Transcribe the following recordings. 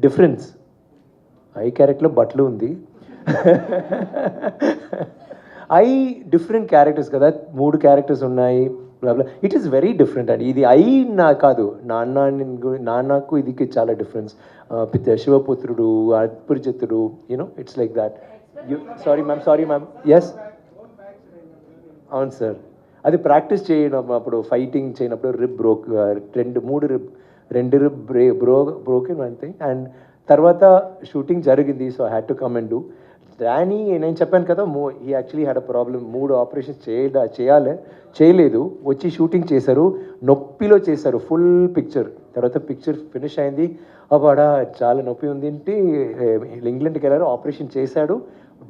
Difference I క్యారెక్టర్లో బట్టలు ఉంది. ఐ డిఫరెంట్ క్యారెక్టర్స్ కదా, 3 క్యారెక్టర్స్ ఉన్నాయి. ఇట్ ఈస్ వెరీ డిఫరెంట్ అండి. ఇది ఐ నా కాదు, నాన్నకు ఇదికి చాలా difference. Sivaputrudu, Aparichitudu, you know it's like that. Sorry ma'am. Yes, అవును సార్. అది ప్రాక్టీస్ చేయడం, అప్పుడు ఫైటింగ్ చేయనప్పుడు రిబ్ బ్రోక్, 2 రిబ్ బ్రోకెన్ అంతే. అండ్ తర్వాత షూటింగ్ జరిగింది, so I had to come and do. Danny నేను చెప్పాను కదా, he actually had a problem. 3 operations చేయలేదు, వచ్చి షూటింగ్ చేశారు, నొప్పిలో చేశారు ఫుల్ పిక్చర్. తర్వాత పిక్చర్ ఫినిష్ అయింది, అవాడా చాలా నొప్పి ఉంది అంటే ఇంగ్లాండ్కి వెళ్ళారు, ఆపరేషన్ చేశాడు.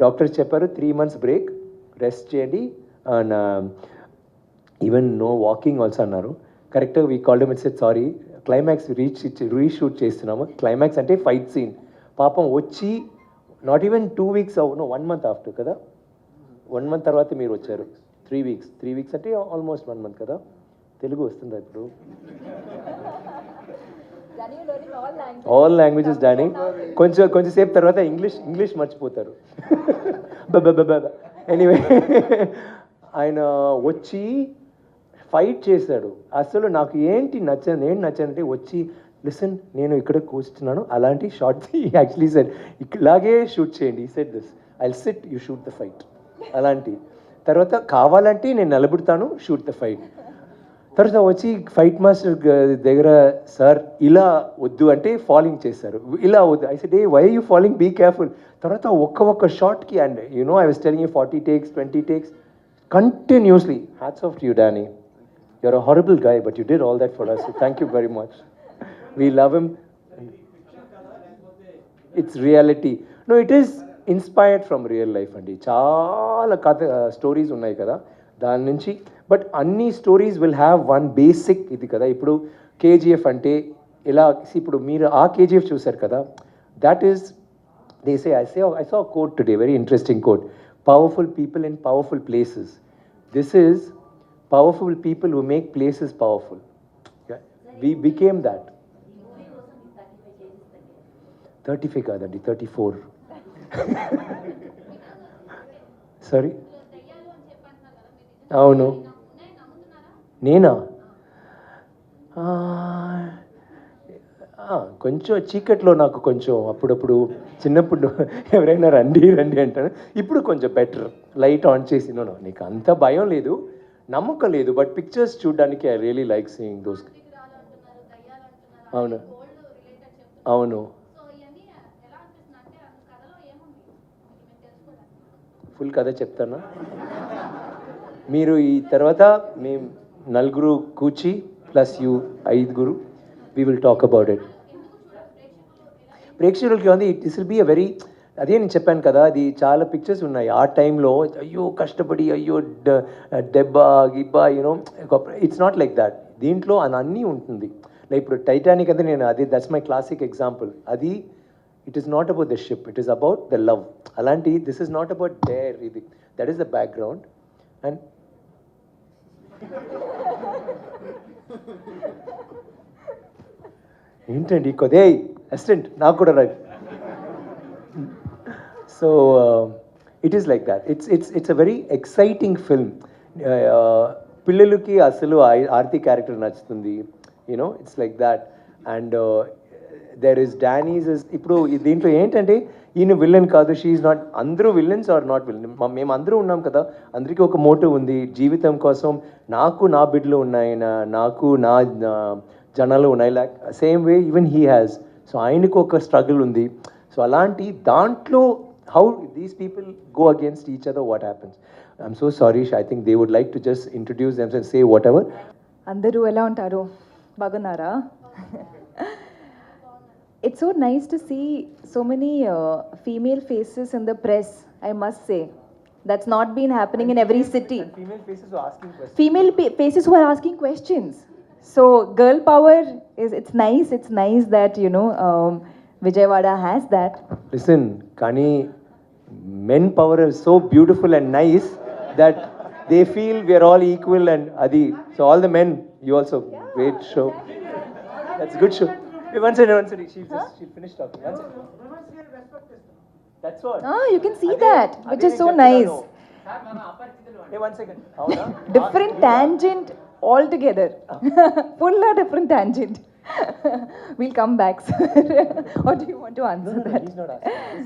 డాక్టర్స్ చెప్పారు 3 months బ్రేక్, రెస్ట్ చేయండి, and even know walking also అన్నారు. కరెక్ట్గా we called him and said sorry, climax reshoot చేస్తున్నాము. క్లైమాక్స్ అంటే ఫైట్ సీన్. పాపం వచ్చి నాట్ ఈవెన్ 2 weeks, అవును 1 month ఆఫ్టర్ కదా, 1 month తర్వాత మీరు వచ్చారు. 3 weeks అంటే ఆల్మోస్ట్ 1 month కదా. తెలుగు వస్తుందా ఇప్పుడు? All languages Danny. కొంచెంసేపు తర్వాత ఇంగ్లీష్ మర్చిపోతారు. ఎనీవే, ఆయన వచ్చి ఫైట్ చేశాడు. అసలు నాకు ఏంటి నచ్చందంటే వచ్చి లిసన్, నేను ఇక్కడ కూర్చున్నాను, అలాంటి షార్ట్ యాక్చువల్లీ సెడ్ ఇలాగే షూట్ చేయండి. ఈ said this, I SIT, you shoot the fight అలాంటి. తర్వాత కావాలంటే నేను నిలబెడతాను, షూట్ ద ఫైట్. తర్వాత వచ్చి ఫైట్ మాస్టర్ దగ్గర, సార్ ఇలా వద్దు అంటే ఫాలింగ్ చేశారు, ఇలా వద్దు. I said a why you falling, be careful. తర్వాత ఒక్క షాట్కి, and I was telling you 40 takes 20 takes continuously. Hats off to you Danny, you're a horrible guy but you did all that for us, so thank you very much. We love him. It's reality. No, it is inspired from real life andi. Chaala katha stories unnai kada దాని నుంచి. But అన్ని stories will have one basic ఇది కదా. ఇప్పుడు KGF అంటే ఇలా, ఇప్పుడు మీరు ఆ కేజీఎఫ్ చూసారు కదా, that is they say, I saw quote today, very interesting quote, powerful people in powerful places. This is powerful people who make places powerful. Yeah. We became that. 35 kadandi, 34. Sorry. అవును. నేనా? కొంచెం చీకట్లో నాకు కొంచెం అప్పుడప్పుడు చిన్నప్పుడు ఎవరైనా రండి అంటారు. ఇప్పుడు కొంచెం బెటర్, లైట్ ఆన్ చేసి, నో నీకు అంత భయం లేదు, నమ్మకం లేదు, బట్ పిక్చర్స్ చూడడానికి I really like seeing those. అవును ఫుల్ కథ చెప్తానా? మీరు ఈ తర్వాత మేము నలుగురు కూర్చి plus you 5 we will talk about it. ప్రేక్షకులకి ఉంది, it will be a very, అదే నేను చెప్పాను కదా, అది చాలా పిక్చర్స్ ఉన్నాయి ఆ టైంలో, అయ్యో కష్టపడి, అయ్యో దెబ్బ గిబ్బా, ఇట్స్ నాట్ లైక్ దాట్. దీంట్లో అన్నీ ఉంటుంది. లైక్ ఇప్పుడు టైటానిక్ అంటే నేను అది, దట్స్ మై క్లాసిక్ ఎగ్జాంపుల్. అది it is not about the ship, it is about the love. అలాంటి this is not about there, ఇది that is the background. And ఏంటండి కొదే అసిస్టెంట్ నాకు కూడా right. So it is like that. It's a very exciting film. పిల్లలకి అసలు Aarti character నచ్చుతుంది, it's like that. And there is Danny's. ఇప్పుడు దీంట్లో ఏంటంటే ఈయన విలన్ కాదు, షీఈ్ నాట్. అందరూ విలన్స్ ఆర్ నాట్ విలన్. మేము అందరూ ఉన్నాం కదా, అందరికీ ఒక మోటివ్ ఉంది జీవితం కోసం. నాకు నా బిడ్డలు ఉన్నాయి, నాకు నా జనాలు ఉన్నాయి, like same way even he has. So ఆయనకు ఒక స్ట్రగుల్ ఉంది. సో అలాంటి దాంట్లో how these people go against each other, what happens. I'm so sorry, I think they would like to just introduce themselves and say whatever. Andaru ela untaru, bagunnara? It's so nice to see so many female faces in the press, I must say. That's not been happening in every city. And female faces who are asking questions. Female faces who are asking questions. So girl power is, it's nice that Vijayawada has that. Listen, Kani, men power is so beautiful and nice that they feel we are all equal and Adi. So all the men, you also, great show. That's good show. Hey, one second. She finished talking. One second. That's what. Ah, you can see అదే- that, అదే which is నేను so చెప్తున్నాను. nice. Hey, one second. అవునా? Different tangent altogether. Full different tangent. We'll come back, sir. Or do you want to answer that? He's not asking.